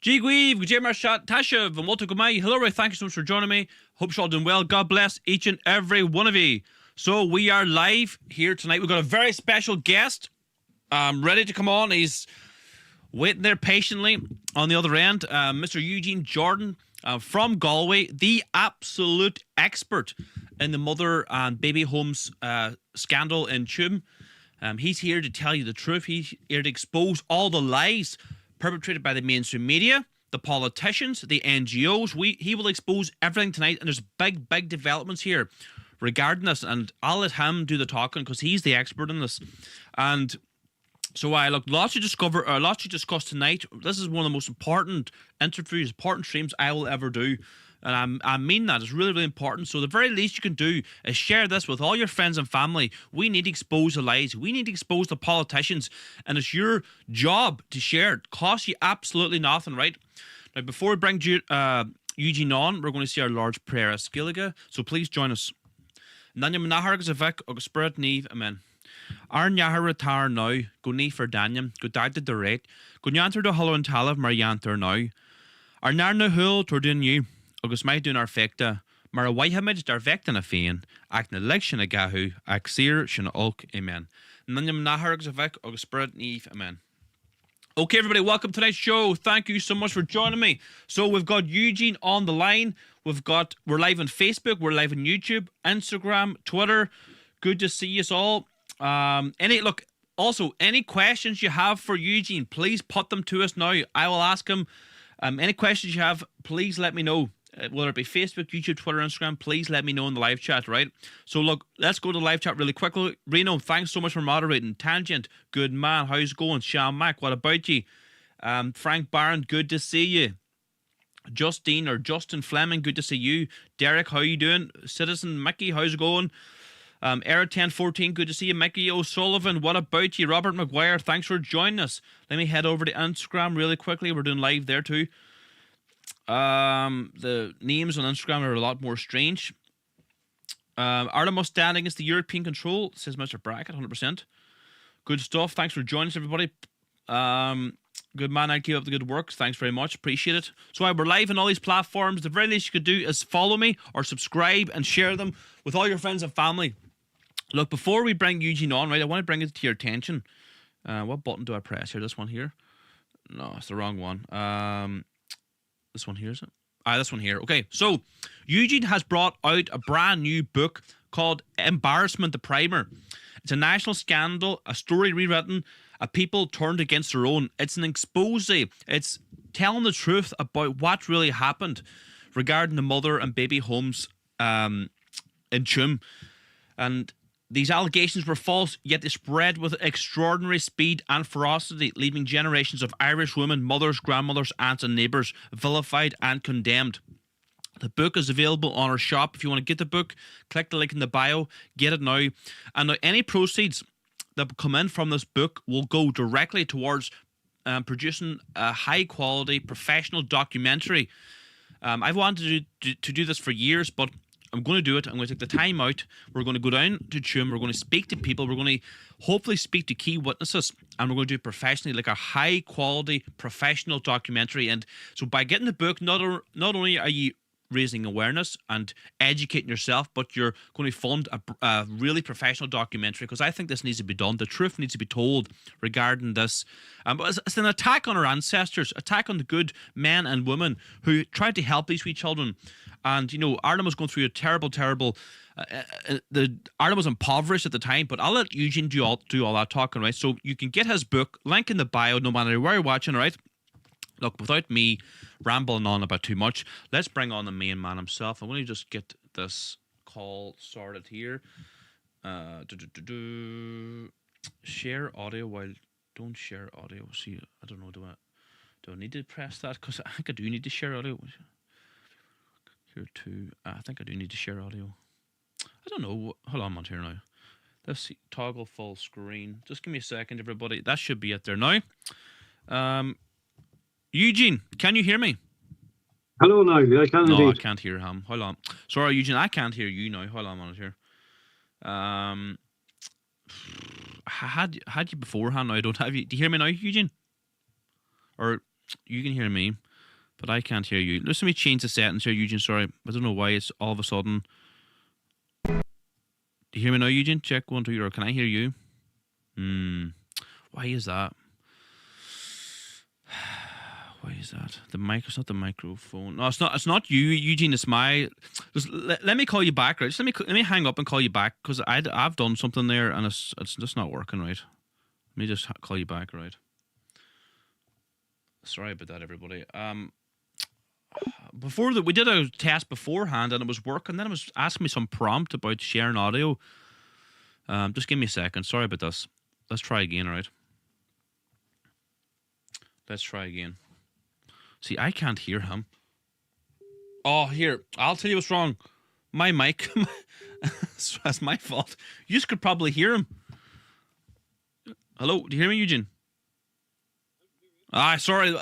Jigweave, Gujamar Shat, Tasha, Vamoto Gumai, Hillary, thank you so much for joining me. Hope you're all doing well. God bless each and every one of you. So we are live here tonight. We've got a very special guest ready to come on. He's waiting there patiently on the other end. Mr. Eugene Jordan from Galway, the absolute expert in the mother and baby homes scandal in Tuam. He's here to tell you the truth. He's here to expose all the lies perpetrated by the mainstream media, the politicians, the NGOs. He will expose everything tonight, and there's big developments here regarding this, and I'll let him do the talking because he's the expert in this. And so lots to discuss tonight. This is one of the most important interviews, important streams I will ever do. And I mean that. It's really, really important. So the very least you can do is share this with all your friends and family. We need to expose the lies. We need to expose the politicians. And it's your job to share it. Costs you absolutely nothing, right? Now, before we bring Eugene on, we're going to see our Lord's Prayer as Skilliga. So please join us. Nanya Manahar Gazavik or Spirit Neve, Amen. Ar Nyahar Retar now, go ni for Daniel, go dagda the rate, go nyanter do hollow and talav Marianter now. Ar Narna Hul Tordin you. Agus mai dún ar fecta, mar a waithimid dar vecta na féin, ac na leg sin a gahu, ac sir sin olk, amen. Nanyam nahargs a vec, agus spirit neve, amen. Okay, everybody, welcome to tonight's show. Thank you so much for joining me. So we've got Eugene on the line. We're live on Facebook, we're live on YouTube, Instagram, Twitter. Good to see you all. Any questions you have for Eugene, please put them to us now. I will ask him. Any questions you have, please let me know. Whether it be Facebook, YouTube, Twitter, Instagram, please let me know in the live chat, right? So look, let's go to the live chat really quickly. Reno, thanks so much for moderating. Tangent, good man, how's it going? Sean Mack, what about you? Frank Barron, good to see you. Justine or Justin Fleming, good to see you. Derek, how you doing? Citizen Mickey, how's it going? Era 1014, good to see you. Mickey O'Sullivan, what about you? Robert McGuire, thanks for joining us. Let me head over to Instagram really quickly. We're doing live there too. The names on Instagram are a lot more strange. Artemis standing against the European control, says Mr. Brackett, 100%. Good stuff. Thanks for joining us, everybody. Good man, I keep up the good work. Thanks very much. Appreciate it. So we're live on all these platforms. The very least you could do is follow me or subscribe and share them with all your friends and family. Look, before we bring Eugene on, right, I want to bring it to your attention. What button do I press here? This one here? No, it's the wrong one. This one here, is it? This one here. Okay, so Eugene has brought out a brand new book called Embarrassment the Primer. It's a national scandal, a story rewritten, a people turned against their own. It's an expose. It's telling the truth about what really happened regarding the mother and baby homes in Tuam. And these allegations were false, yet they spread with extraordinary speed and ferocity, leaving generations of Irish women, mothers, grandmothers, aunts and neighbours vilified and condemned. The book is available on our shop. If you want to get the book, click the link in the bio, get it now. And now any proceeds that come in from this book will go directly towards producing a high-quality, professional documentary. I've wanted to do this for years, but I'm going to do it. I'm going to take the time out. We're going to go down to Tuam. We're going to speak to people. We're going to hopefully speak to key witnesses. And we're going to do it professionally, like a high-quality, professional documentary. And so by getting the book, not only are you raising awareness and educating yourself, but you're going to fund a really professional documentary, because I think this needs to be done. The truth needs to be told regarding this. It's an attack on our ancestors, attack on the good men and women who tried to help these wee children. And, you know, Ireland was going through a terrible Ireland was impoverished at the time, but I'll let Eugene do all that talking, right? So you can get his book, link in the bio, no matter where you're watching, right? Look, without me rambling on about too much, let's bring on the main man himself. I want to just get this call sorted here. Share audio while... Don't share audio. See, I don't know, do I need to press that? Because I think I do need to share audio. Here too. I think I do need to share audio. I don't know. Hold on, I'm on here now. Let's see. Toggle full screen. Just give me a second, everybody. That should be it there now. Eugene, can you hear me? Hello now, I can indeed. No, I can't hear him. Hold on. Sorry, Eugene, I can't hear you now. Hold on, I'm on it here. Had you beforehand, now I don't have you. Do you hear me now, Eugene? Or you can hear me. but I can't hear you. Let me change the settings here, Eugene. Sorry, I don't know why it's all of a sudden. Do you hear me now, Eugene? Check 1, 2. Or can I hear you? Why is that? Why is that? The mic? It's not the microphone. No, it's not. It's not you, Eugene. It's my. Let me call you back, right? Just let me hang up and call you back because I've done something there and it's just not working right. Let me just call you back, right? Sorry about that, everybody. Before that, we did a test beforehand and it was working. Then it was asking me some prompt about sharing audio. Just give me a second. Sorry about this. Let's try again, all right? Let's try again. See, I can't hear him. Oh, here. I'll tell you what's wrong. My mic. That's my fault. You just could probably hear him. Hello? Do you hear me, Eugene? Sorry.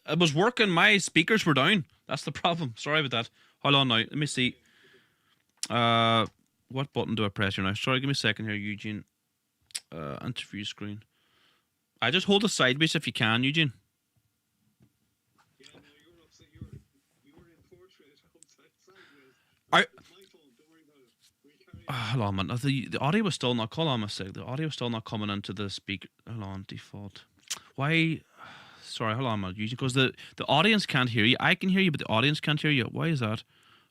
It was working. My speakers were down. That's the problem. Sorry about that. Hold on now. Let me see. What button do I press here now? Sorry, give me a second here, Eugene. Interview screen. I just hold it sideways if you can, Eugene. Yeah, no, you're upset. You were in portrait upside sideways. My phone, don't worry about it. We carry Hold on, man. The audio was still not. Hold on a sec. The audio was still not coming into the speaker. Hold on, default. Why? Sorry, hold on, man. Eugene, because the audience can't hear you. I can hear you, but the audience can't hear you. Why is that?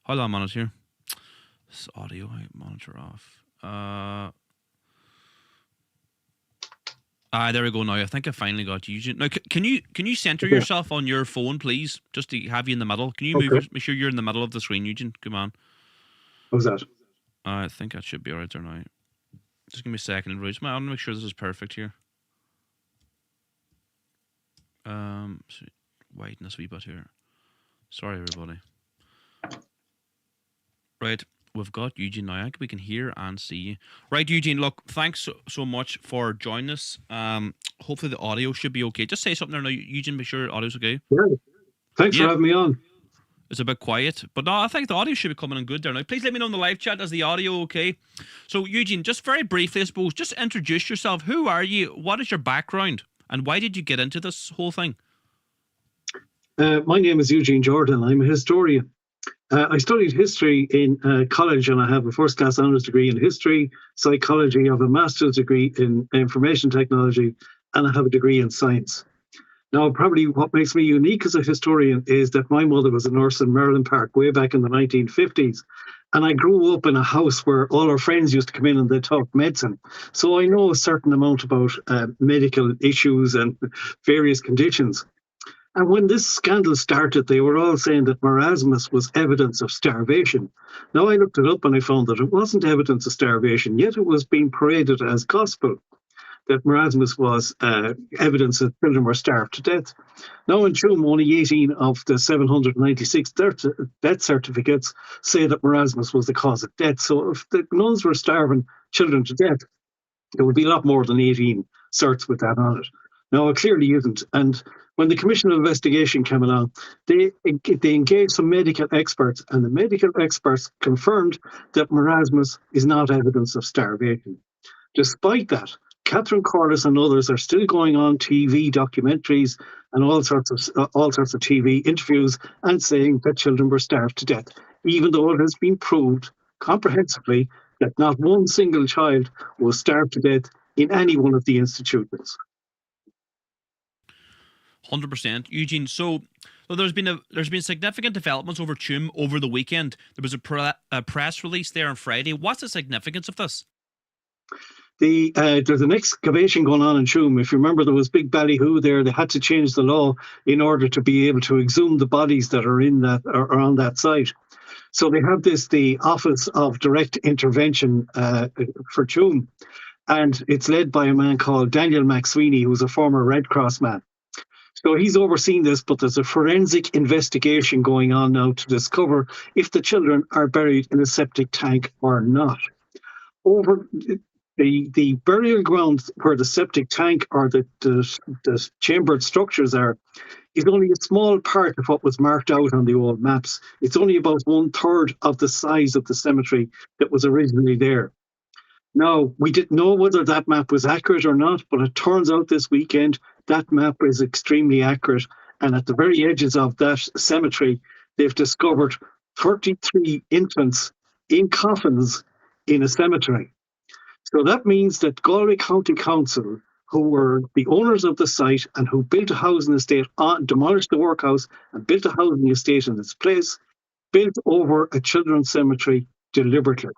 Hold on, man. It's here. This audio monitor off. There we go now. I think I finally got you. Now, can you center yourself on your phone, please? Just to have you in the middle. Can you make sure you're in the middle of the screen, Eugene? Come on. How's that? I think that should be alright there now. Just give me a second, Royce. I want to make sure this is perfect here. So widen this wee bit here. Sorry, everybody. Right. We've got Eugene now. I think we can hear and see you. Right, Eugene, look, thanks so much for joining us. Hopefully the audio should be okay. Just say something there now, Eugene, make sure audio's okay. Yeah. Thanks for having me on. It's a bit quiet, but no, I think the audio should be coming in good there now. Please let me know in the live chat, is the audio okay? So, Eugene, just very briefly, I suppose, just introduce yourself. Who are you? What is your background? And why did you get into this whole thing? My name is Eugene Jordan. I'm a historian. I studied history in college, and I have a first-class honours degree in history, psychology. I have a master's degree in information technology, and I have a degree in science. Now, probably what makes me unique as a historian is that my mother was a nurse in Maryland Park way back in the 1950s. And I grew up in a house where all our friends used to come in and they talked medicine. So I know a certain amount about medical issues and various conditions. And when this scandal started, they were all saying that marasmus was evidence of starvation. Now, I looked it up and I found that it wasn't evidence of starvation, yet it was being paraded as gospel, that marasmus was evidence that children were starved to death. Now in Tuam, only 18 of the 796 death certificates say that marasmus was the cause of death. So if the nuns were starving children to death, there would be a lot more than 18 certs with that on it. No, it clearly isn't. And when the Commission of Investigation came along, they engaged some medical experts, and the medical experts confirmed that marasmus is not evidence of starvation. Despite that, Catherine Corliss and others are still going on TV documentaries and all sorts of TV interviews and saying that children were starved to death, even though it has been proved comprehensively that not one single child was starved to death in any one of the institutions. 100%, Eugene. So there's been significant developments over Tuam over the weekend. There was a press release there on Friday. What's the significance of this? There's an excavation going on in Tuam. If you remember, there was big ballyhoo there. They had to change the law in order to be able to exhume the bodies that are in that or on that site. So they have the Office of Direct Intervention for Tuam, and it's led by a man called Daniel McSweeney, who's a former Red Cross man. So he's overseeing this, but there's a forensic investigation going on now to discover if the children are buried in a septic tank or not. Over the burial ground where the septic tank or the chambered structures are is only a small part of what was marked out on the old maps. It's only about 1/3 of the size of the cemetery that was originally there. Now, we didn't know whether that map was accurate or not, but it turns out this weekend that map is extremely accurate, And at the very edges of that cemetery, they've discovered 33 infants in coffins in a cemetery. So that means that Galway County Council, who were the owners of the site and who built a housing estate, demolished the workhouse and built a housing estate in its place, built over a children's cemetery deliberately.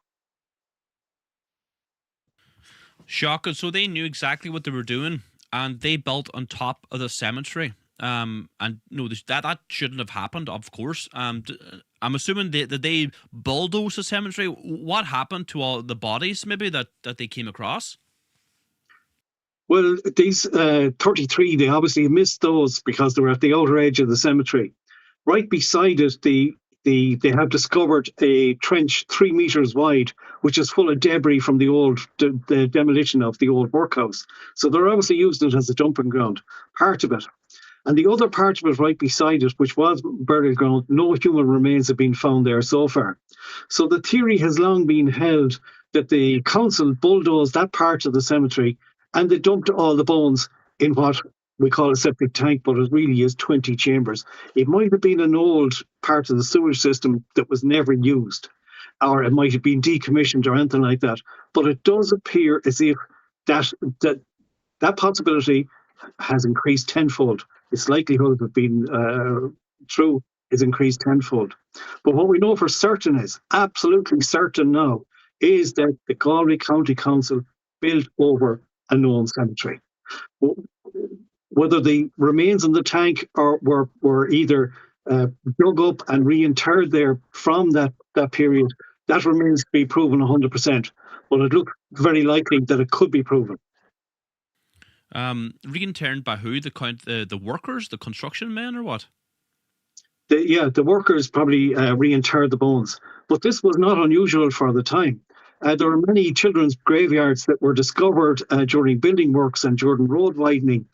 Shocking. So they knew exactly what they were doing, and they built on top of the cemetery. And no, that shouldn't have happened. Of course. I'm assuming that they bulldozed the cemetery. What happened to all the bodies, maybe that they came across? Well, these 33, they obviously missed those because they were at the outer edge of the cemetery. Right beside it, they have discovered a trench 3 meters wide, which is full of debris from the demolition of the old workhouse. So they're obviously using it as a dumping ground, part of it. And the other part of it right beside it, which was burial ground, no human remains have been found there so far. So the theory has long been held that the council bulldozed that part of the cemetery and they dumped all the bones in what we call a septic tank, but it really is 20 chambers. It might have been an old part of the sewage system that was never used, or it might have been decommissioned or anything like that. But it does appear as if that possibility has increased tenfold. Its likelihood of being true is increased tenfold. But what we know for certain is, absolutely certain now, is that the Galway County Council built over a known cemetery. Whether the remains in the tank were either dug up and reinterred there from that period, that remains to be proven 100%. But it looks very likely that it could be proven. Reinterred by who? The workers, the construction men, or what? The workers probably reinterred the bones. But this was not unusual for the time. There were many children's graveyards that were discovered during building works and during road widening.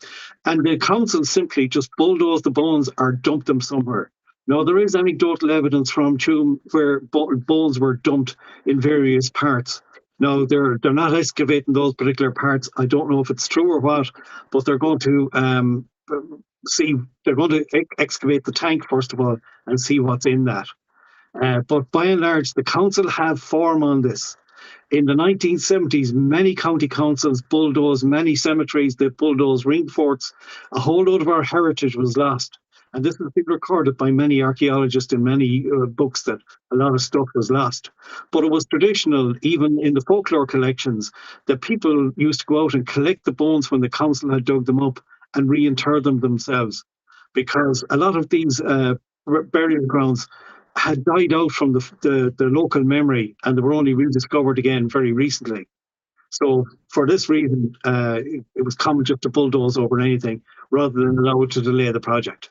And the council simply just bulldozed the bones or dumped them somewhere. Now, there is anecdotal evidence from Tuam where bones were dumped in various parts. Now, they're not excavating those particular parts. I don't know if it's true or what, but they're going to excavate the tank, first of all, and see what's in that. But by and large, the council have form on this. In the 1970s, many county councils bulldozed many cemeteries, they bulldozed ring forts. A whole load of our heritage was lost. And this has been recorded by many archaeologists in many books that a lot of stuff was lost. But it was traditional, even in the folklore collections, that people used to go out and collect the bones when the council had dug them up and reinter them themselves. Because a lot of these burial grounds had died out from the local memory and they were only rediscovered again very recently. So for this reason, it was common just to bulldoze over anything rather than allow it to delay the project.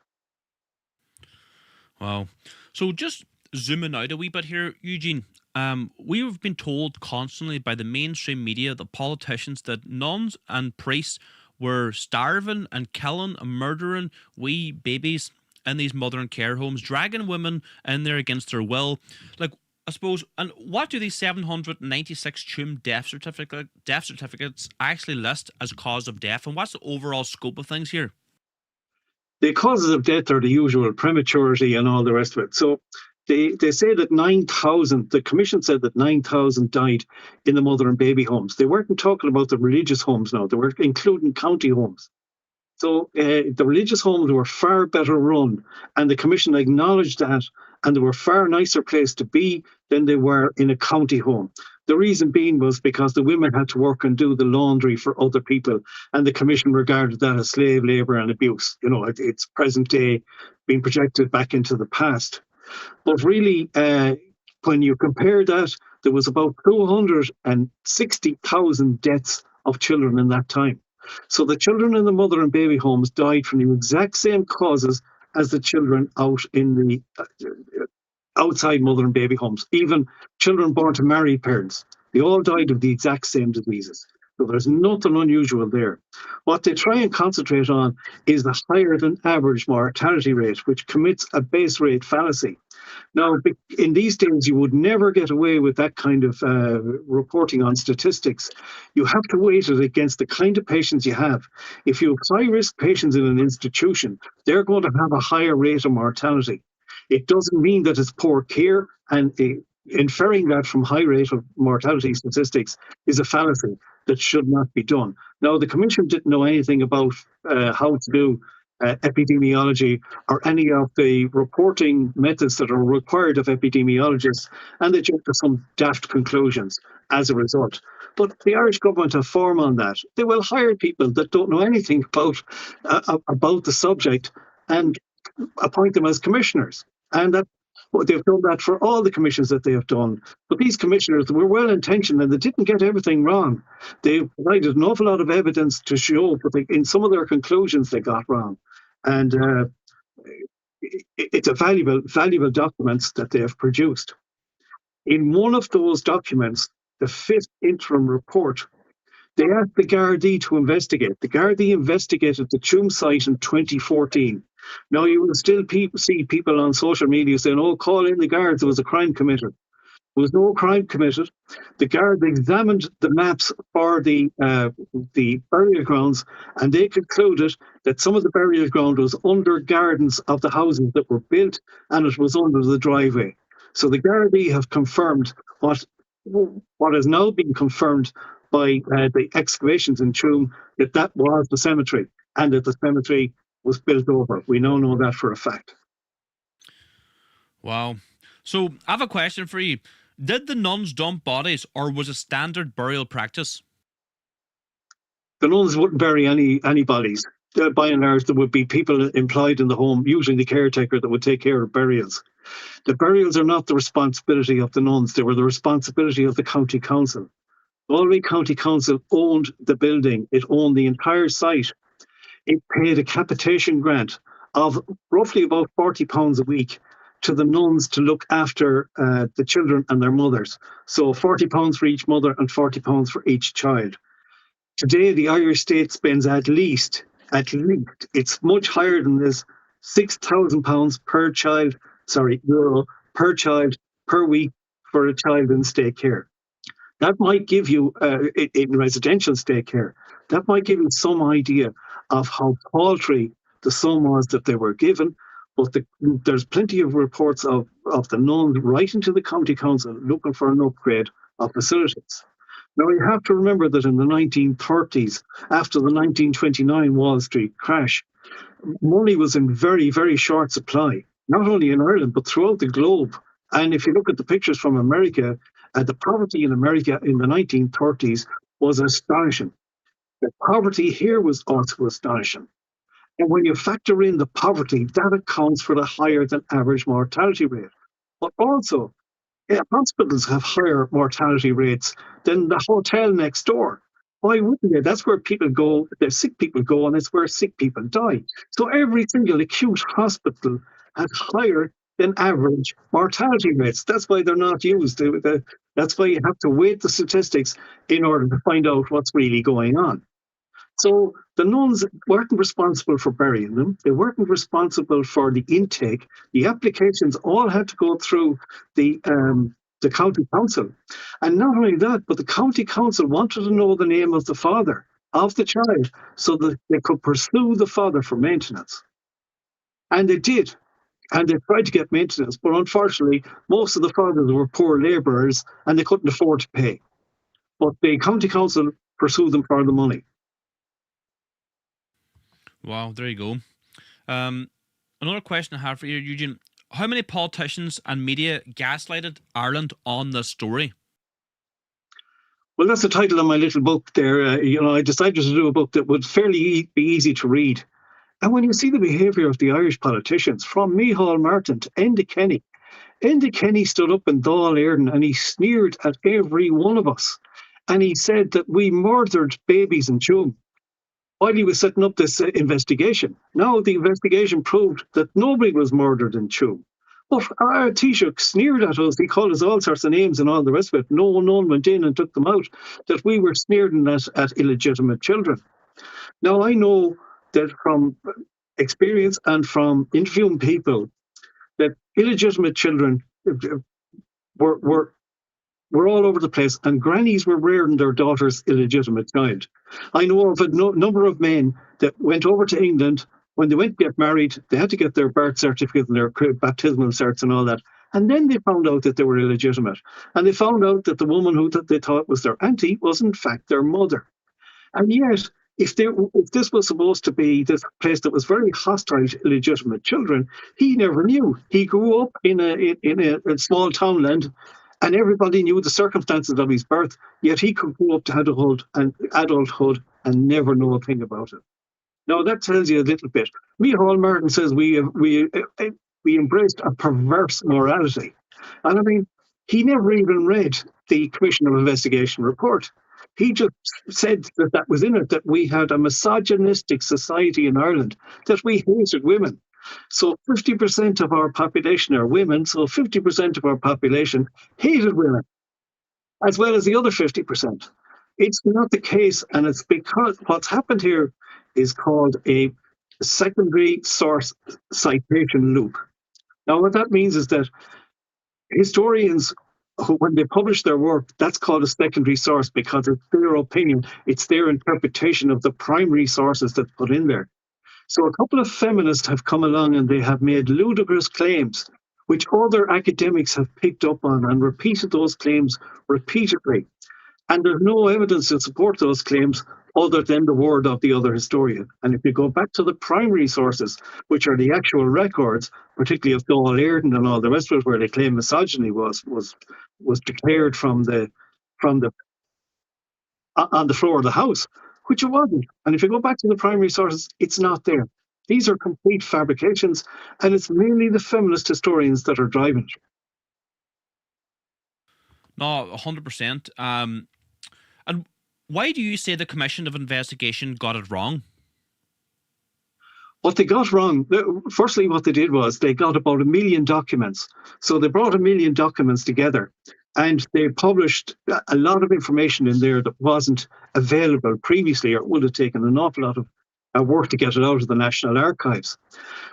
Wow. So just zooming out a wee bit here, Eugene, we've been told constantly by the mainstream media, the politicians, that nuns and priests were starving and killing and murdering wee babies in these mother and care homes, dragging women in there against their will. Like, I suppose, and what do these 796 Tuam death certificates actually list as cause of death, and what's the overall scope of things here? The causes of death are the usual, prematurity and all the rest of it. So they say that 9,000, the commission said that 9,000 died in the mother and baby homes. They weren't talking about the religious homes now, they were including county homes. So the religious homes were far better run, and the commission acknowledged that, and they were far nicer place to be than they were in a county home. The reason being was because the women had to work and do the laundry for other people, and the commission regarded that as slave labour and abuse. You know, it's present day being projected back into the past. But really, when you compare that, there was about 260,000 deaths of children in that time. So the children in the mother and baby homes died from the exact same causes as the children out in the outside mother and baby homes. Even children born to married parents, they all died of the exact same diseases. So there's nothing unusual there. What they try and concentrate on is the higher than average mortality rate, which commits a base rate fallacy. Now, in these days, you would never get away with that kind of reporting on statistics. You have to weight it against the kind of patients you have. If you have high-risk patients in an institution, they're going to have a higher rate of mortality. It doesn't mean that it's poor care, and inferring that from high rate of mortality statistics is a fallacy that should not be done. Now, the Commission didn't know anything about how to do epidemiology or any of the reporting methods that are required of epidemiologists, and they jumped to some daft conclusions as a result. But the Irish government have form on that. They will hire people that don't know anything about the subject and appoint them as commissioners. And that they've done that for all the commissions that they have done. But these commissioners were well intentioned and they didn't get everything wrong. They provided an awful lot of evidence to show, but in some of their conclusions they got wrong. And it's a valuable documents that they have produced. In one of those documents, the fifth interim report, they asked the Gardaí to investigate. The Gardaí investigated the Tuam site in 2014. Now, you will still see people on social media saying, oh, call in the guards, there was a crime committed. There was no crime committed. The guards examined the maps for the burial grounds, and they concluded that some of the burial ground was under gardens of the houses that were built, and it was under the driveway. So the Gardaí have confirmed what has now been confirmed by the excavations in Tuam, that was the cemetery, and that the cemetery was built over. We now know that for a fact. Wow. So I have a question for you. Did the nuns dump bodies, or was it standard burial practice? The nuns wouldn't bury any bodies. By and large, there would be people employed in the home, usually the caretaker, that would take care of burials. The burials are not the responsibility of the nuns. They were the responsibility of the county council. Galway County Council owned the building. It owned the entire site. It paid a capitation grant of roughly about £40 a week to the nuns to look after the children and their mothers. So £40 for each mother and £40 for each child. Today, the Irish state spends at least, it's much higher than this, £6,000 per child, euro per child per week for a child in state care. That might give you, in residential state care, that might give you some idea of how paltry the sum was that they were given. But there's plenty of reports of the nuns writing to the county council looking for an upgrade of facilities. Now, you have to remember that in the 1930s, after the 1929 Wall Street crash, money was in very, very short supply, not only in Ireland, but throughout the globe. And if you look at the pictures from America, the poverty in America in the 1930s was astonishing. The poverty here was also astonishing. And when you factor in the poverty, that accounts for the higher than average mortality rate. But also, hospitals have higher mortality rates than the hotel next door. Why wouldn't they? That's where people go, the sick people go, and it's where sick people die. So every single acute hospital has higher than average mortality rates. That's why they're not used. That's why you have to weight the statistics in order to find out what's really going on. So the nuns weren't responsible for burying them. They weren't responsible for the intake. The applications all had to go through the county council. And not only that, but the county council wanted to know the name of the father of the child so that they could pursue the father for maintenance. And they did. And they tried to get maintenance, but unfortunately, most of the fathers were poor labourers and they couldn't afford to pay. But the county council pursued them for the money. Wow, there you go. Another question I have for you, Eugene. How many politicians and media gaslighted Ireland on this story? Well, that's the title of my little book there. I decided to do a book that would fairly be easy to read. And when you see the behaviour of the Irish politicians, from Micheál Martin to Enda Kenny stood up in Dáil Éireann and he sneered at every one of us. And he said that we murdered babies in Tuam while he was setting up this investigation. Now, the investigation proved that nobody was murdered in Tuam. But our Taoiseach sneered at us. He called us all sorts of names and all the rest of it. No one went in and took them out, that we were sneering at illegitimate children. Now, I know that from experience and from interviewing people that illegitimate children were were all over the place, and grannies were rearing their daughter's illegitimate child. I know of a number of men that went over to England. When they went to get married, they had to get their birth certificate and their baptismal certs and all that. And then they found out that they were illegitimate. And they found out that the woman who they thought was their auntie was in fact their mother. And yet, if this was supposed to be this place that was very hostile to illegitimate children, he never knew. He grew up in a small townland, and everybody knew the circumstances of his birth. Yet he could grow up to adulthood and never know a thing about it. Now that tells you a little bit. Micheál Martin says we embraced a perverse morality, and I mean, he never even read the Commission of Investigation report. He just said that was in it, that we had a misogynistic society in Ireland, that we hated women. So 50% of our population are women, so 50% of our population hated women, as well as the other 50%. It's not the case, and it's because what's happened here is called a secondary source citation loop. Now, what that means is that historians, when they publish their work, that's called a secondary source because it's their opinion, it's their interpretation of the primary sources that's put in there. So a couple of feminists have come along and they have made ludicrous claims, which other academics have picked up on and repeated those claims repeatedly. And there's no evidence to support those claims other than the word of the other historian. And if you go back to the primary sources, which are the actual records, particularly of Dáil Éireann and all the rest of it, where they claim misogyny was declared from the on the floor of the House, which it wasn't. And if you go back to the primary sources, it's not there. These are complete fabrications, and it's mainly the feminist historians that are driving it. No, 100%. And why do you say the Commission of Investigation got it wrong? What they got wrong, firstly, what they did was they got about 1 million documents. So they brought 1 million documents together, and they published a lot of information in there that wasn't available previously, or it would have taken an awful lot of work to get it out of the National Archives.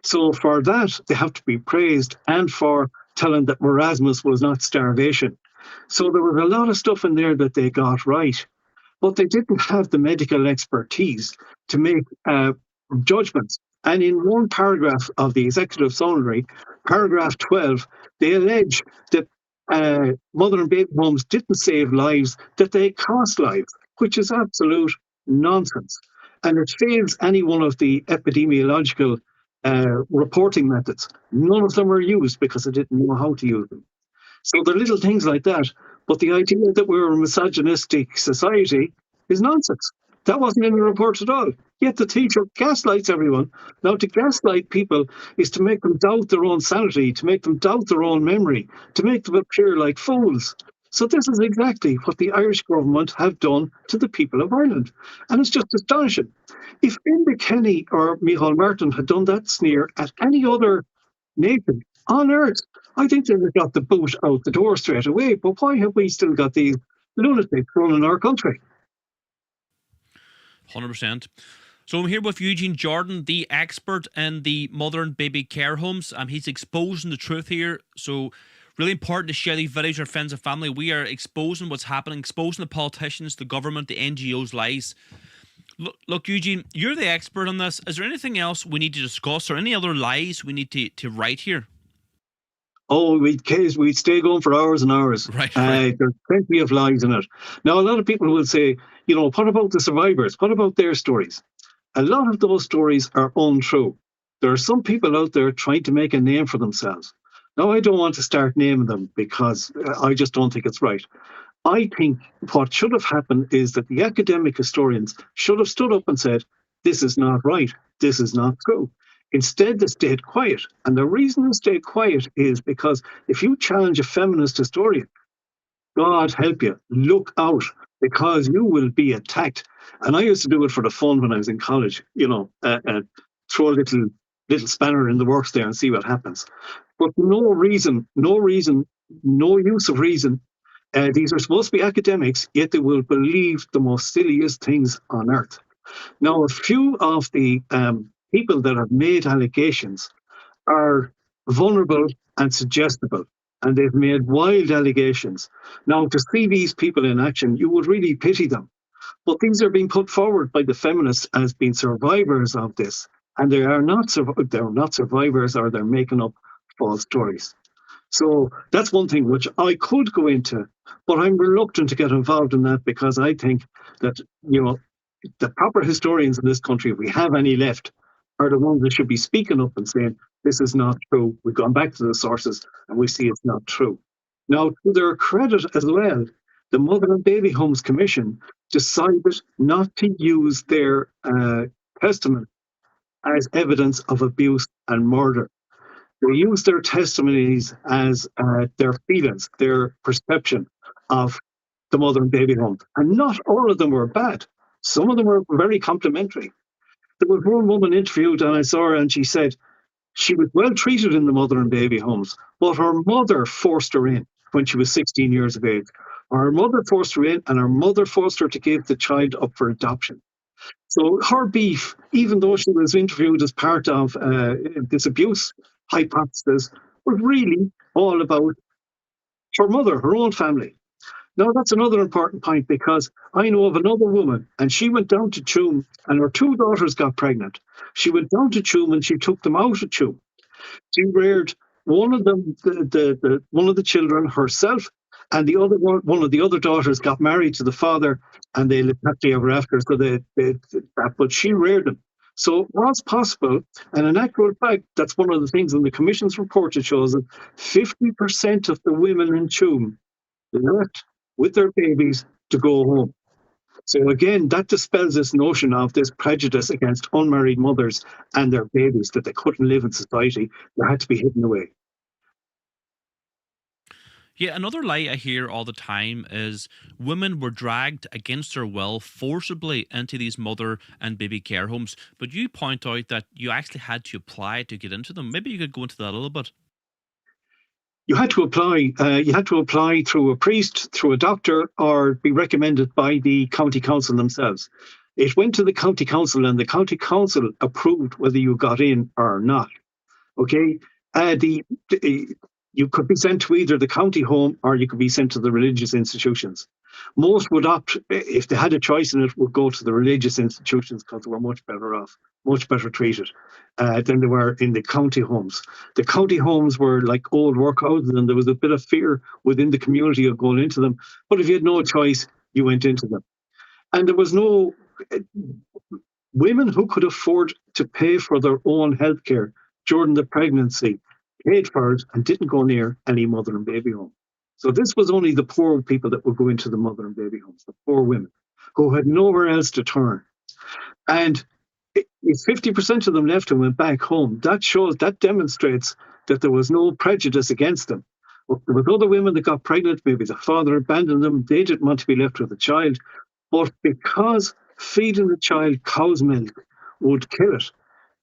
So for that, they have to be praised, and for telling that marasmus was not starvation. So there was a lot of stuff in there that they got right, but they didn't have the medical expertise to make judgments. And in one paragraph of the executive summary, paragraph 12, they allege that mother and baby homes didn't save lives, that they cost lives, which is absolute nonsense. And it fails any one of the epidemiological reporting methods. None of them are used because they didn't know how to use them. So there are little things like that. But the idea that we're a misogynistic society is nonsense. That wasn't in the report at all. Yet the teacher gaslights everyone. Now, to gaslight people is to make them doubt their own sanity, to make them doubt their own memory, to make them appear like fools. So this is exactly what the Irish government have done to the people of Ireland. And it's just astonishing. If Enda Kenny or Micheál Martin had done that sneer at any other nation on earth, I think they'd have got the boot out the door straight away. But why have we still got these lunatics running our country? 100%. So I'm here with Eugene Jordan, the expert in the mother and baby care homes. He's exposing the truth here. So really important to share these videos with our friends and family. We are exposing what's happening, exposing the politicians, the government, the NGOs' lies. Look, Eugene, you're the expert on this. Is there anything else we need to discuss or any other lies we need to write here? Oh, we'd stay going for hours and hours. Right. There's plenty of lies in it. Now, a lot of people will say, what about the survivors? What about their stories? A lot of those stories are untrue. There are some people out there trying to make a name for themselves. Now, I don't want to start naming them because I just don't think it's right. I think what should have happened is that the academic historians should have stood up and said, this is not right. This is not true. Instead, they stayed quiet. And the reason they stayed quiet is because if you challenge a feminist historian, God help you, look out, because you will be attacked. And I used to do it for the fun when I was in college, throw a little little spanner in the works there and see what happens. But no reason, no use of reason. These are supposed to be academics, yet they will believe the most silliest things on earth. Now, a few of the people that have made allegations are vulnerable and suggestible, and they've made wild allegations. Now, to see these people in action, you would really pity them. But these are being put forward by the feminists as being survivors of this, and they're not survivors, or they're making up false stories. So that's one thing which I could go into, but I'm reluctant to get involved in that because I think that, the proper historians in this country, if we have any left, are the ones that should be speaking up and saying, this is not true. We've gone back to the sources and we see it's not true. Now, to their credit as well, the Mother and Baby Homes Commission decided not to use their testimony as evidence of abuse and murder. They used their testimonies as their feelings, their perception of the Mother and Baby Homes. And not all of them were bad. Some of them were very complimentary. There was one woman interviewed, and I saw her, and she said she was well treated in the Mother and Baby Homes, but her mother forced her in when she was 16 years of age. Her mother forced her in, and her mother forced her to give the child up for adoption. So her beef, even though she was interviewed as part of this abuse hypothesis, was really all about her mother, her own family. Now, that's another important point, because I know of another woman, and she went down to Tuam, and her two daughters got pregnant. She went down to Tuam and she took them out of Tuam. She reared one of them, one of the children herself, and the other one of the other daughters got married to the father, and they lived happily ever after. So but she reared them. So it was possible, and in actual fact, that's one of the things in the Commission's report. It shows that 50% of the women in Tuam left with their babies to go home. So again, that dispels this notion of this prejudice against unmarried mothers and their babies, that they couldn't live in society. They had to be hidden away. Yeah, another lie I hear all the time is women were dragged against their will forcibly into these mother and baby care homes. But you point out that you actually had to apply to get into them. Maybe you could go into that a little bit. You had to apply. You had to apply through a priest, through a doctor, or be recommended by the county council themselves. It went to the county council, and the county council approved whether you got in or not. Okay, you could be sent to either the county home or you could be sent to the religious institutions. Most would opt, if they had a choice in it, would go to the religious institutions because they were much better off, much better treated than they were in the county homes. The county homes were like old workhouses, and there was a bit of fear within the community of going into them. But if you had no choice, you went into them. And there was no women who could afford to pay for their own healthcare during the pregnancy, paid for it, and didn't go near any mother and baby home. So this was only the poor people that would go into the mother and baby homes, the poor women who had nowhere else to turn. And if 50% of them left and went back home, that demonstrates that there was no prejudice against them. There was other women that got pregnant, maybe the father abandoned them, they didn't want to be left with a child. But because feeding the child cow's milk would kill it,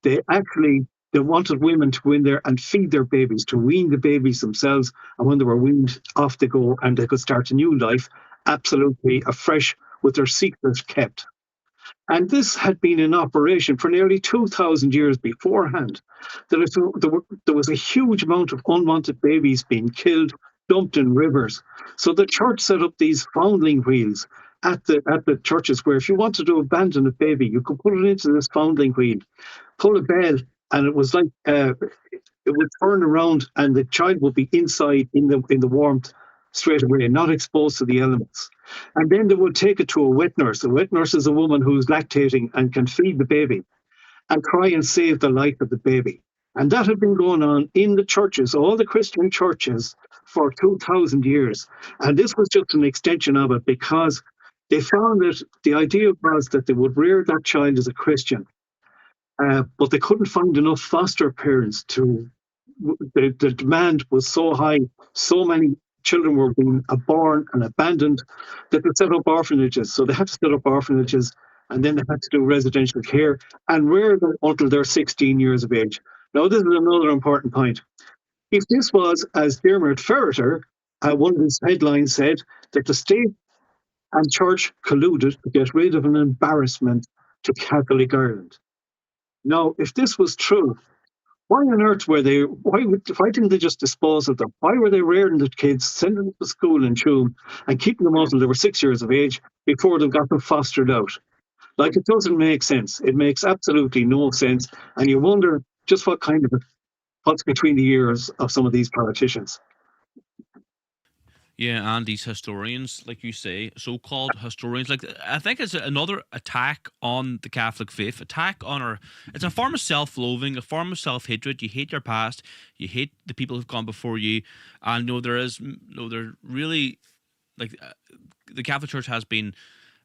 they wanted women to go in there and feed their babies, to wean the babies themselves. And when they were weaned, off they go, and they could start a new life, absolutely afresh, with their secrets kept. And this had been in operation for nearly 2,000 years beforehand. There was a huge amount of unwanted babies being killed, dumped in rivers. So the church set up these foundling wheels at the churches, where if you wanted to abandon a baby, you could put it into this foundling wheel, pull a bell, and it was like it would turn around, and the child would be inside in the warmth straight away, not exposed to the elements. And then they would take it to a wet nurse. A wet nurse is a woman who's lactating and can feed the baby and try and save the life of the baby. And that had been going on in the churches, all the Christian churches, for 2,000 years. And this was just an extension of it, because they found that the idea was that they would rear that child as a Christian, but they couldn't find enough foster parents the demand was so high, so many children were being born and abandoned, that they set up orphanages. So they had to set up orphanages, and then they had to do residential care and rear them until they're 16 years of age. Now, this is another important point. If this was, as Dermot Ferreter, one of his headlines said, that the state and church colluded to get rid of an embarrassment to Catholic Ireland. Now, if this was true, why on earth were they? Why didn't they just dispose of them? Why were they rearing the kids, sending them to school in Tuam, and keeping them until they were 6 years of age before they got them fostered out? Like, it doesn't make sense. It makes absolutely no sense, and you wonder just what's between the ears of some of these politicians. Yeah, and these historians, like you say, so-called historians, like I think it's another attack on the Catholic faith, attack on our. It's a form of self-loathing, a form of self-hatred. You hate your past, you hate the people who've gone before you, and there really, like, the Catholic Church has been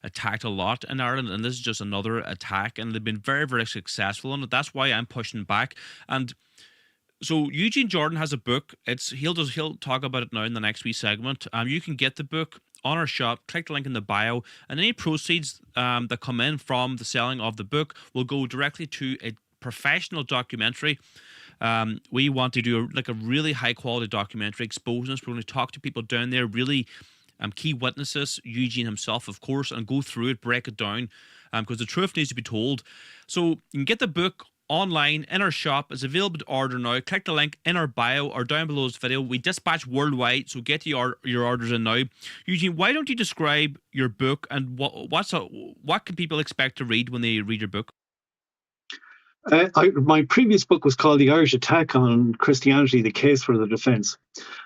attacked a lot in Ireland, and this is just another attack, and they've been very, very successful in it. That's why I'm pushing back. And so Eugene Jordan has a book. He'll talk about it now in the next wee segment. You can get the book on our shop. Click the link in the bio, and any proceeds that come in from the selling of the book will go directly to a professional documentary. We want to do a really high quality documentary exposing us. We're going to talk to people down there, really key witnesses, Eugene himself, of course, and go through it, break it down, because the truth needs to be told. So you can get the book online in our shop. It's available to order now. Click the link in our bio or down below this video. We dispatch worldwide, so get your orders in now. Eugene, why don't you describe your book, and what can people expect to read when they read your book? My previous book was called The Irish Attack on Christianity, The Case for the Defence.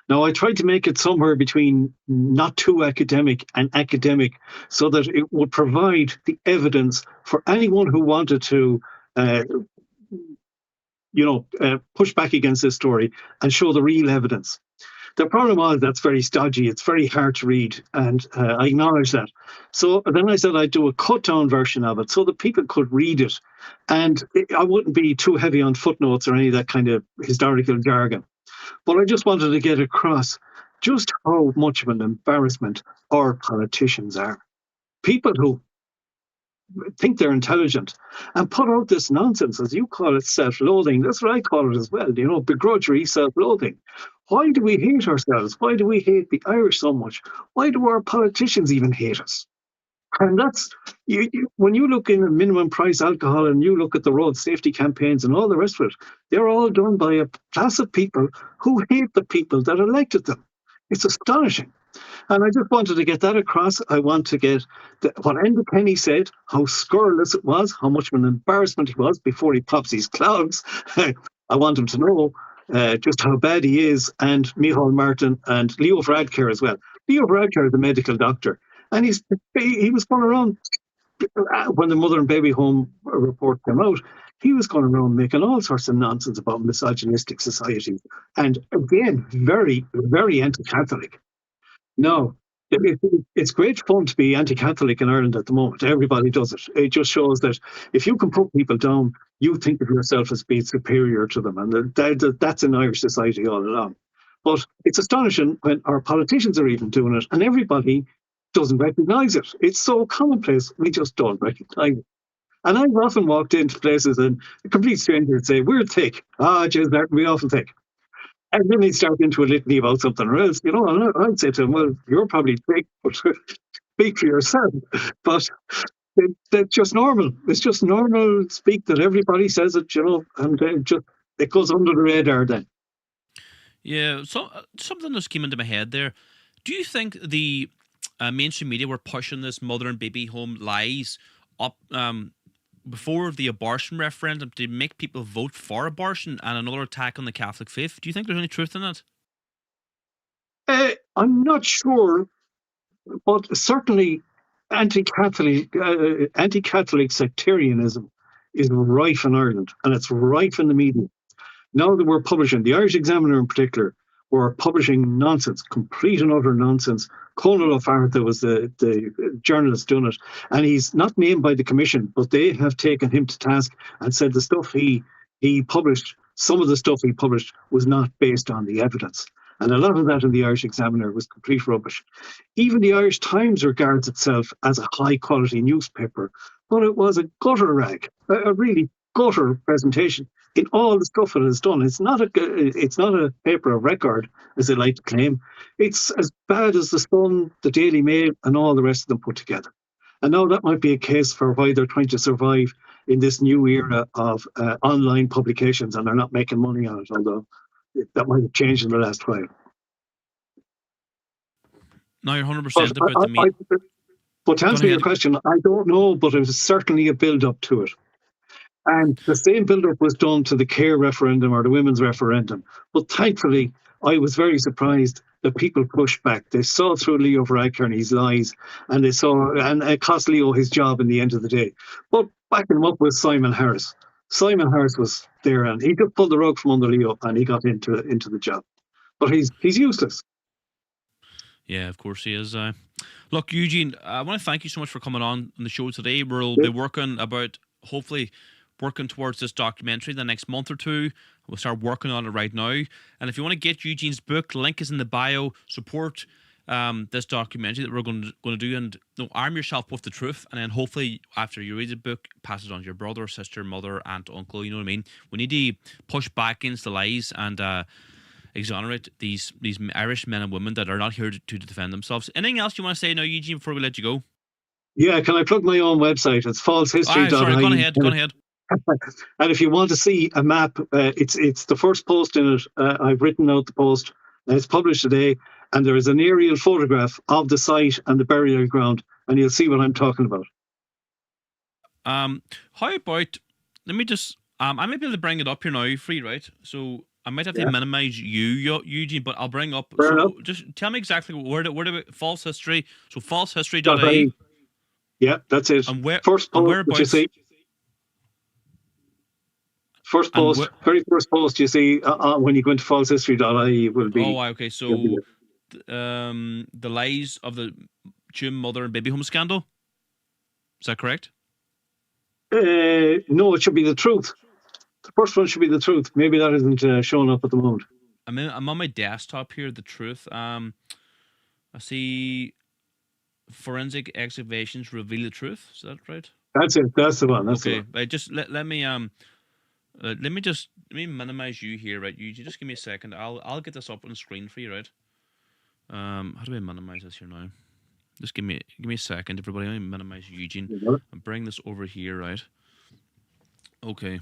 Now, I tried to make it somewhere between not too academic and academic, so that it would provide the evidence for anyone who wanted to push back against this story and show the real evidence. The problem was that's very stodgy. It's very hard to read, and I acknowledge that. So then I said I'd do a cut-down version of it so that people could read it, and I wouldn't be too heavy on footnotes or any of that kind of historical jargon. But I just wanted to get across just how much of an embarrassment our politicians are. People who think they're intelligent and put out this nonsense, as you call it, self-loathing. That's what I call it as well, begrudgery self-loathing. Why do we hate ourselves? Why do we hate the Irish so much? Why do our politicians even hate us? And that's, when you look in at minimum price alcohol and you look at the road safety campaigns and all the rest of it, they're all done by a class of people who hate the people that elected them. It's astonishing. And I just wanted to get that across. I want to get what Enda Kenny said, how scurrilous it was, how much of an embarrassment he was before he pops his clogs. I want him to know just how bad he is, and Micheál Martin and Leo Varadkar as well. Leo Varadkar is a medical doctor, and he was going around, when the mother and baby home report came out, he was going around making all sorts of nonsense about misogynistic society. And again, very, very anti-Catholic. No, it's great fun to be anti-Catholic in Ireland at the moment. Everybody does it. It just shows that if you can put people down, you think of yourself as being superior to them. And that's in Irish society all along. But it's astonishing when our politicians are even doing it and everybody doesn't recognise it. It's so commonplace, we just don't recognise it. And I've often walked into places and a complete stranger would say, "We're thick." Geez, that we often thick. And then they start into a litany about something else, and I'd say to them, "Well, you're probably thick, but speak for yourself." But that's just normal. It's just normal speak that everybody says it, and it goes under the radar then. Yeah, so something just came into my head there. Do you think the mainstream media were pushing this mother and baby home lies up before the abortion referendum to make people vote for abortion and another attack on the Catholic faith? Do you think there's any truth in that? I'm not sure, but certainly anti-Catholic sectarianism is rife in Ireland, and it's rife in the media. Now that we're publishing, the Irish Examiner in particular, were publishing nonsense, complete and utter nonsense. Conal O'Farrell was the journalist doing it, and he's not named by the commission, but they have taken him to task and said the stuff he published, some of the stuff he published was not based on the evidence. And a lot of that in the Irish Examiner was complete rubbish. Even the Irish Times regards itself as a high quality newspaper, but it was a gutter rag, a really gutter presentation in all the stuff it has done. It's not a paper of record, as they like to claim. It's as bad as the Sun, the Daily Mail, and all the rest of them put together. And now that might be a case for why they're trying to survive in this new era of online publications, and they're not making money on it, although that might have changed in the last while. No, you're 100% about the meat. But to answer your question, I don't know, but it was certainly a build-up to it. And the same build-up was done to the care referendum or the women's referendum. But thankfully, I was very surprised that people pushed back. They saw through Leo Varadkar and his lies, and it cost Leo his job in the end of the day. But backing him up was Simon Harris. Simon Harris was there, and he just pulled the rug from under Leo, and he got into the job. But he's useless. Yeah, of course he is. Look, Eugene, I want to thank you so much for coming on the show today. We'll be hopefully working towards this documentary the next month or two. We'll start working on it right now. And if you want to get Eugene's book, link is in the bio. Support this documentary that we're going to do, and arm yourself with the truth. And then hopefully after you read the book, pass it on to your brother, sister, mother, aunt, uncle. You know what I mean? We need to push back against the lies and exonerate these Irish men and women that are not here to defend themselves. Anything else you want to say now, Eugene, before we let you go? Yeah, can I plug my own website? It's falsehistory.ie. Sorry, go ahead. And if you want to see a map, it's the first post in it. I've written out the post. It's published today, and there is an aerial photograph of the site and the burial ground, and you'll see what I'm talking about. How about, let me just, I might be able to bring it up here now, free, right? So I might have to minimize you, Eugene, but I'll bring up. Just tell me exactly where the false history. So falsehistory.ie. Yeah, that's it. And where? First post that you see. First post, very first post you see when you go into falsehistory.ie will be. Oh, okay. So, the lies of the Tuam mother and baby home scandal. Is that correct? No, it should be the truth. The first one should be the truth. Maybe that isn't showing up at the moment. I'm on my desktop here. The truth. I see forensic excavations reveal the truth. Is that right? That's it. That's the one. That's okay. The one. Just let me minimize you here, right? You just give me a second. I'll get this up on the screen for you, right? How do I minimize this here now? Just give me a second, everybody. Let me minimize Eugene and bring this over here, right? Okay.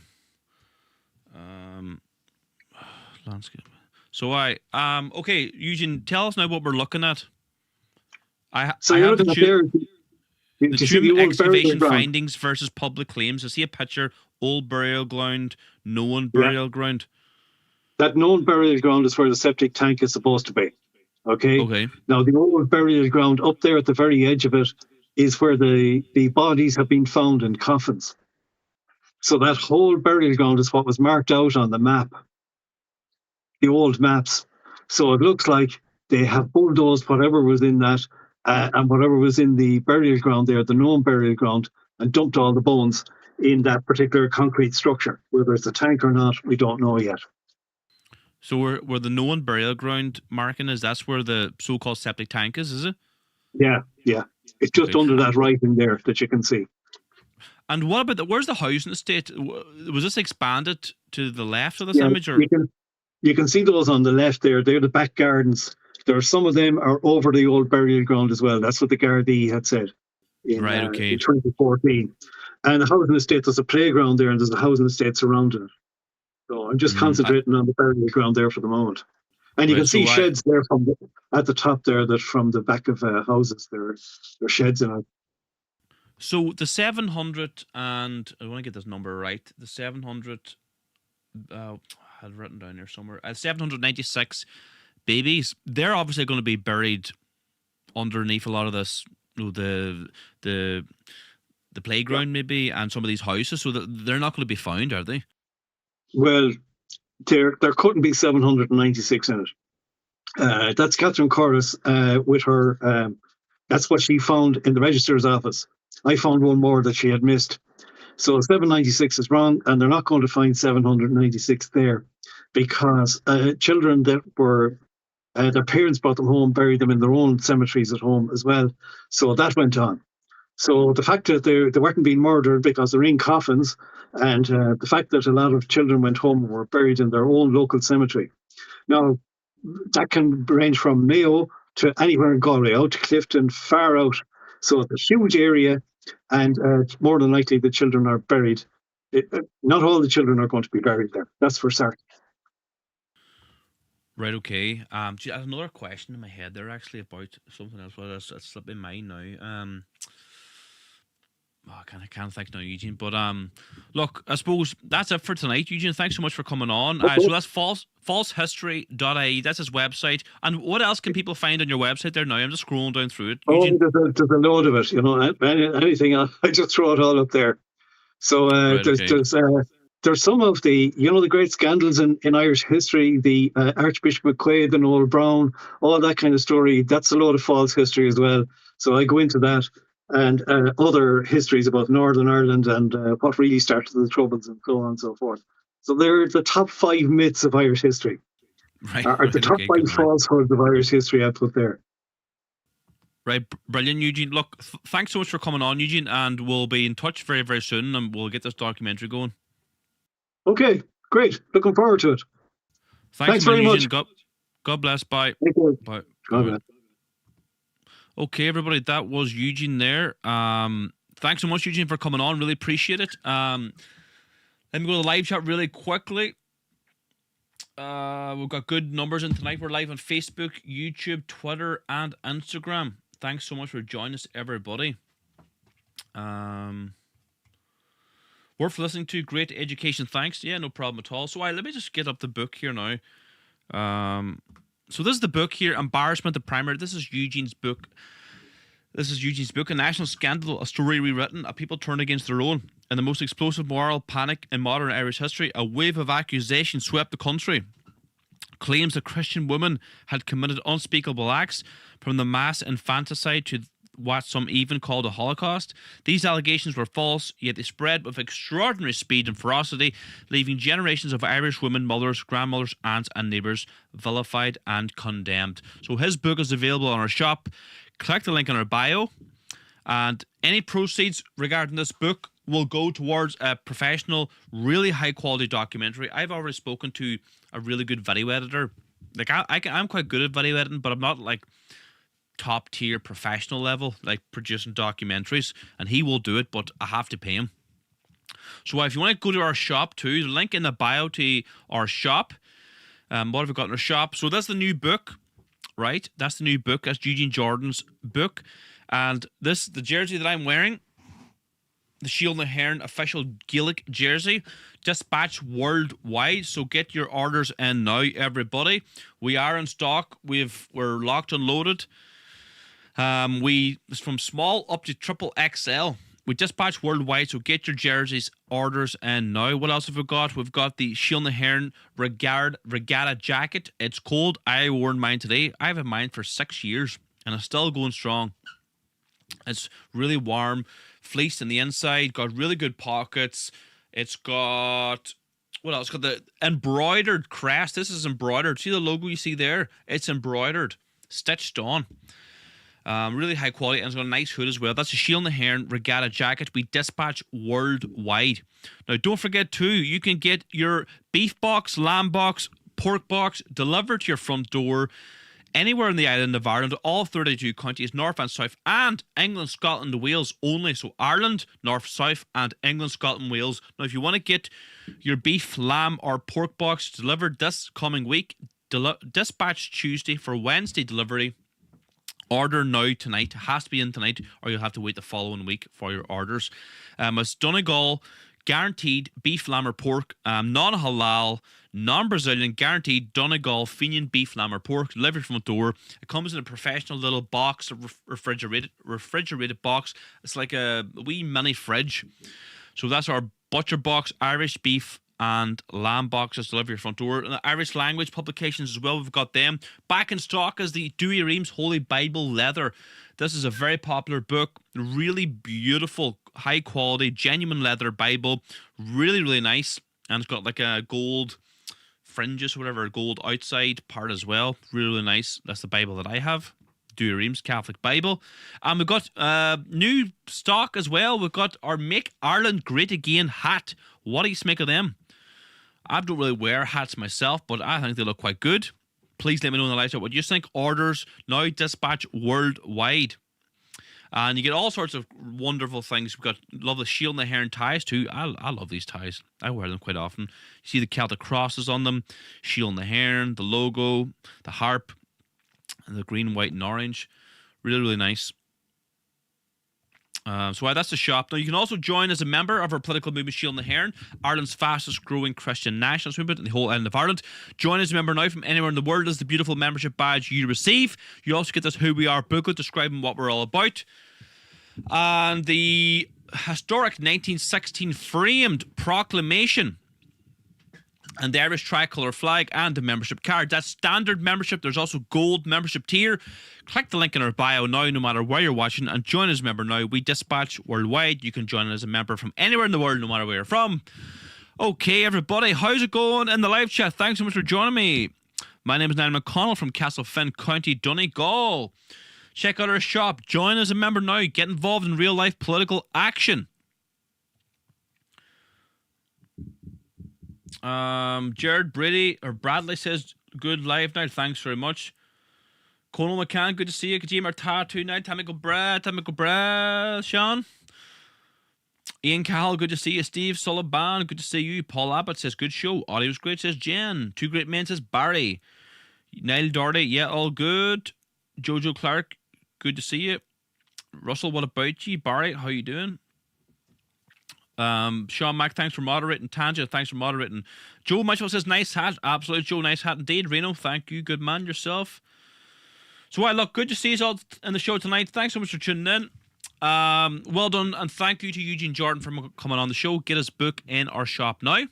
Landscape. So okay, Eugene, tell us now what we're looking at. You're looking at there. The Tuam excavation findings versus public claims. I see a picture. Old burial ground, known burial ground. That known burial ground is where the septic tank is supposed to be. Okay. Now the old burial ground up there at the very edge of it is where the bodies have been found in coffins. So that whole burial ground is what was marked out on the map, the old maps. So it looks like they have bulldozed whatever was in that and whatever was in the burial ground there, the known burial ground, and dumped all the bones in that particular concrete structure. Whether it's a tank or not, we don't know yet. So where the known burial ground marking is, that's where the so-called septic tank is it? Yeah. It's just under that writing there that you can see. And what about where's the housing estate? Was this expanded to the left of this image? Or? You can see those on the left there. They're the back gardens. Some of them are over the old burial ground as well. That's what the Gardaí had said in 2014. And the housing estate, there's a playground there and there's a housing estate surrounding it. So I'm just concentrating on the burial ground there for the moment. And you can see sheds there at the top there, that from the back of houses there are sheds in it. So the 700 and I want to get this number right. The 700 I had it written down here somewhere. 796 babies. They're obviously going to be buried underneath a lot of this, the playground maybe, and some of these houses. So they're not going to be found, are they? Well, there couldn't be 796 in it. That's Catherine Corris with her. That's what she found in the registrar's office. I found one more that she had missed. So 796 is wrong, and they're not going to find 796 there because children that were their parents brought them home, buried them in their own cemeteries at home as well. So that went on. So the fact that they weren't being murdered because they're in coffins, and the fact that a lot of children went home and were buried in their own local cemetery. Now, that can range from Mayo to anywhere in Galway, out to Clifton, far out. So it's a huge area, and more than likely the children are buried. Not all the children are going to be buried there. That's for certain. Right, okay. I have another question in my head there actually about something else. Well, it's slipped in mind now. I can't think now, Eugene. But look, I suppose that's it for tonight, Eugene. Thanks so much for coming on. Okay. So that's falsehistory.ie. That's his website. And what else can people find on your website there now? I'm just scrolling down through it. Eugene? There's a load of it. Anything else, I just throw it all up there. So Right, there's some of the the great scandals in Irish history, the Archbishop McQuaid, the Noel Brown, all that kind of story. That's a load of false history as well. So I go into that, and other histories about Northern Ireland and what really started the Troubles and so on and so forth. So they're the top 5 myths of Irish history. Right. The top 5 falsehoods of Irish history I put there. Right, brilliant, Eugene. Look, thanks so much for coming on, Eugene, and we'll be in touch very, very soon, and we'll get this documentary going. Okay, great. Looking forward to it. Thanks very much. God bless. Bye. Thank you. Bye. God bless. Okay, everybody, that was Eugene there. Thanks so much, Eugene, for coming on. Really appreciate it. Let me go to the live chat really quickly. We've got good numbers in tonight. We're live on Facebook, YouTube, Twitter, and Instagram. Thanks so much for joining us, everybody. Worth listening to. Great education. Thanks. Yeah, no problem at all. So let me just get up the book here now. So this is the book here, Embarrassment the Primary. This is Eugene's book. A national scandal, a story rewritten, a people turned against their own. In the most explosive moral panic in modern Irish history, a wave of accusation swept the country. Claims that Christian women had committed unspeakable acts, from the mass infanticide to what some even called a Holocaust. These allegations were false, yet they spread with extraordinary speed and ferocity, leaving generations of Irish women, mothers, grandmothers, aunts, and neighbours vilified and condemned. So his book is available on our shop. Click the link in our bio, and any proceeds regarding this book will go towards a professional, really high quality documentary. I've already spoken to a really good video editor. Like I'm quite good at video editing, but I'm not like top tier professional level, like producing documentaries, and he will do it, but I have to pay him. So if you want to go to our shop too, the link in the bio to our shop. What have we got in our shop? So that's the new book, right? That's the new book. That's Eugene Jordan's book. And the jersey that I'm wearing, the Shield and the Hearn official Gaelic jersey, dispatched worldwide. So get your orders in now, everybody. We are in stock. We're locked and loaded. It's from small up to triple XL. We dispatch worldwide, so get your jerseys orders in now. What else have we got? We've got the Shield and the Hearn regatta jacket. It's cold. I worn mine today. I've had mine for 6 years, and it's still going strong. It's really warm, fleece on the inside, got really good pockets. It's got, what else? It's got the embroidered crest. This is embroidered. See the logo you see there? It's embroidered, stitched on. Really high quality, and it's got a nice hood as well. That's a Shield and the Hearn regatta jacket. We dispatch worldwide. Now, don't forget too, you can get your beef box, lamb box, pork box delivered to your front door anywhere in the island of Ireland, all 32 counties, north and south, and England, Scotland, and Wales only. So Ireland, north, south, and England, Scotland, Wales. Now, if you want to get your beef, lamb, or pork box delivered this coming week, dispatch Tuesday for Wednesday delivery. Order now tonight. It has to be in tonight, or you'll have to wait the following week for your orders. It's Donegal, guaranteed beef, lamb, or pork, non-halal, non-Brazilian, guaranteed Donegal, Fenian beef, lamb, or pork, delivered from a door. It comes in a professional little box, a refrigerated box. It's like a wee mini fridge. So that's our butcher box, Irish beef and lamb boxes delivered to your front door. And the Irish language publications as well, we've got them. Back in stock is the Dewey Reams Holy Bible Leather. This is a very popular book, really beautiful, high quality, genuine leather Bible. Really, really nice. And it's got like a gold fringes or whatever, gold outside part as well. Really, really nice. That's the Bible that I have. Reams Catholic Bible. And we've got new stock as well. We've got our Make Ireland Great Again hat. What do you make of them? I don't really wear hats myself, but I think they look quite good. Please let me know in the live chat what you think. Orders now dispatch worldwide. And you get all sorts of wonderful things. We've got lovely shield and the hair and ties too. I love these ties. I wear them quite often. You see the Celtic crosses on them, shield and the hair, the logo, the harp, and the green, white, and orange. Really, really nice. So that's the shop. Now, you can also join as a member of our political movement, Shield and the Heron, Ireland's fastest growing Christian nationalist movement in the whole island of Ireland. Join as a member now from anywhere in the world as the beautiful membership badge you receive. You also get this Who We Are booklet describing what we're all about. And the historic 1916 framed proclamation and the Irish tricolour flag and the membership card. That's standard membership. There's also gold membership tier. Click the link in our bio now, no matter where you're watching, and join as a member now. We dispatch worldwide. You can join as a member from anywhere in the world, no matter where you're from. Okay, everybody, how's it going in the live chat? Thanks so much for joining me. My name is Niall McConnell from Castlefin, County Donegal. Check out our shop. Join as a member now. Get involved in real-life political action. Jared Bradley says, good live now. Thanks very much. Conal McCann, good to see you. Kajima Tattoo night. Tamiko Brad, Sean. Ian Cahill, good to see you. Steve Sullivan, good to see you. Paul Abbott says, good show. Audio's great, says Jen. Two Great Men says Barry. Niall Doherty, yeah, all good. Jojo Clark, good to see you. Russell, what about you? Barry, how you doing? Sean Mack, thanks for moderating. Tanja, thanks for moderating. Joe Mitchell says, nice hat. Absolutely, Joe, nice hat indeed. Reno, thank you. Good man yourself. So, look, good to see you all in the show tonight. Thanks so much for tuning in. Well done, and thank you to Eugene Jordan for coming on the show. Get his book in our shop now.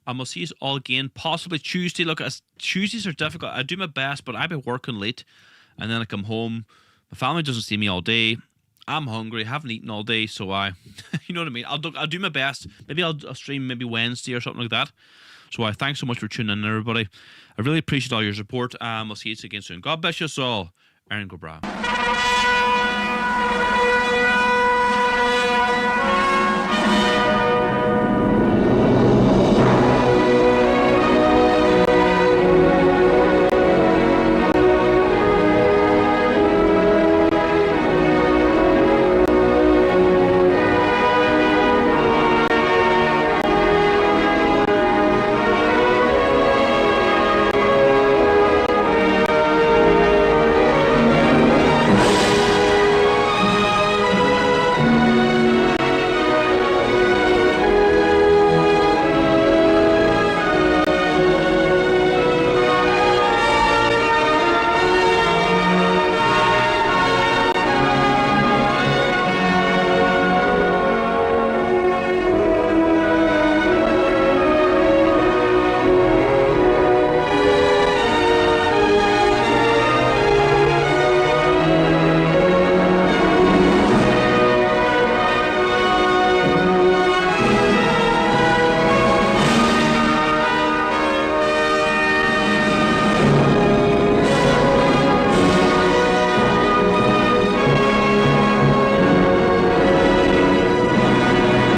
And we'll see you all again, possibly Tuesday. Look, Tuesdays are difficult. I do my best, but I've been working late. And then I come home. My family doesn't see me all day. I'm hungry. Haven't eaten all day, so you know what I mean. I'll do my best. Maybe I'll stream maybe Wednesday or something like that. So thanks so much for tuning in, everybody. I really appreciate all your support. We'll see you again soon. God bless you all. Aaron Gobra.